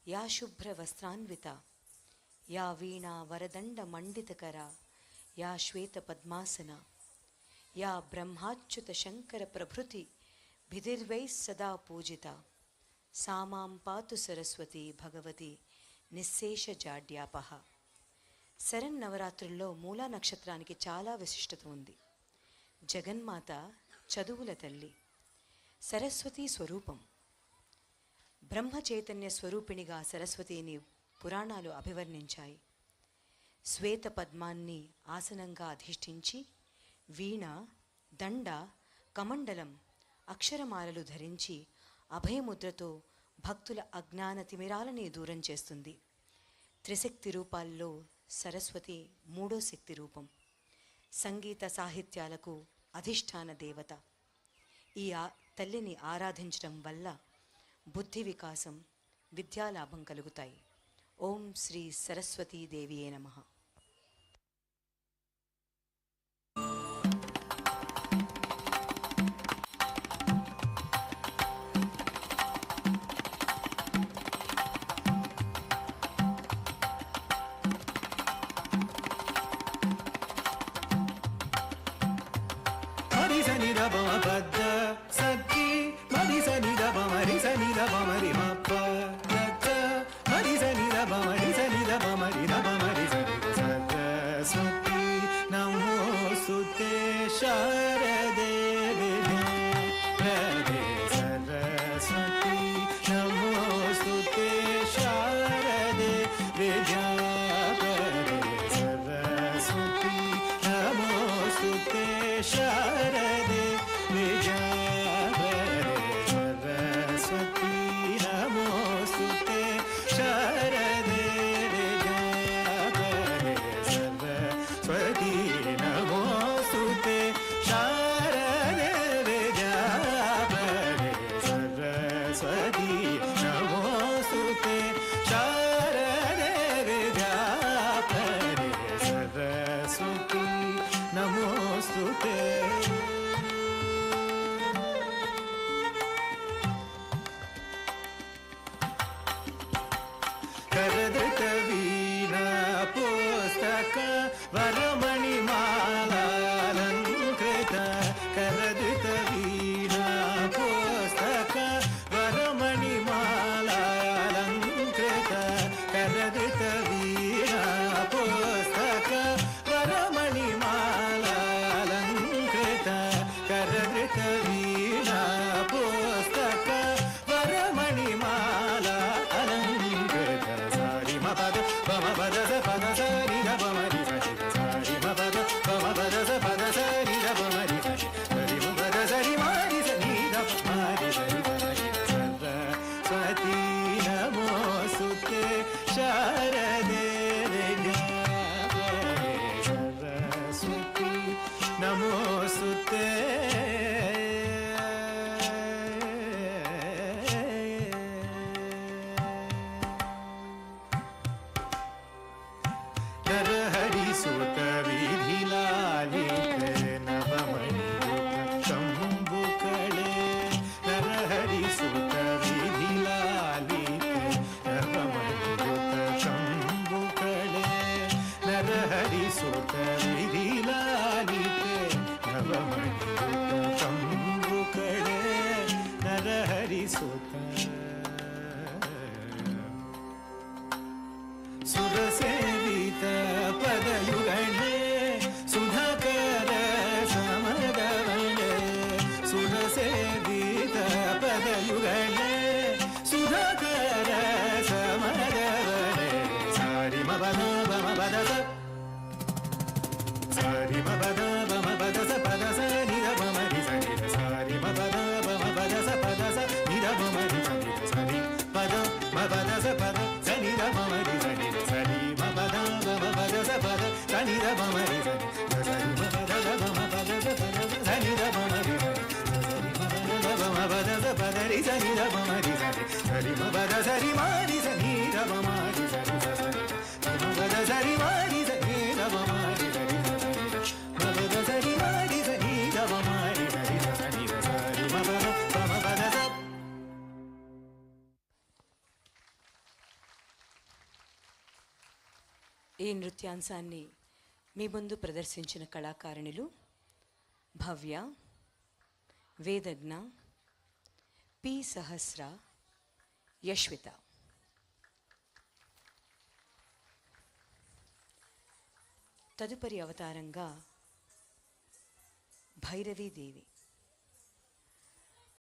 या शुभ्रवस्त्रान्विता या वीणा वरदण्डमण्डितकरा या श्वेतपद्मासना या ब्रह्माच्युतशङ्करप्रभृतिभिर्वैः सदा पूजिता सा मां पातु सरस्वती भगवती నిశ్శేషజాడ్యాపహ. శరన్నవరాత్రుల్లో మూలా నక్షత్రానికి చాలా విశిష్టత ఉంది. జగన్మాత చదువుల తల్లి, సరస్వతి స్వరూపం. బ్రహ్మ చైతన్య స్వరూపిణిగా సరస్వతిని పురాణాలు అభివర్ణించాయి. శ్వేత పద్మాన్ని ఆసనంగా అధిష్ఠించి వీణ, దండ, కమండలం, అక్షరమాలలు ధరించి అభయముద్రతో భక్తుల అజ్ఞాన తిమిరాలని దూరం చేస్తుంది. త్రిశక్తి రూపాల్లో సరస్వతి మూడో శక్తి రూపం. సంగీత సాహిత్యాలకు అధిష్టాన దేవత. ఈ తల్లిని ఆరాధించడం వల్ల బుద్ధి వికాసం, విద్యాలాభం కలుగుతాయి. ఓం శ్రీ సరస్వతీదేవియే నమః. ఈ నృత్యాంశాన్ని మీ ముందు ప్రదర్శించిన కళాకారిణులు భవ్య, వేదజ్ఞ, పి సహస్ర, యశ్విత. తదుపరి అవతారంగా భైరవీదేవి.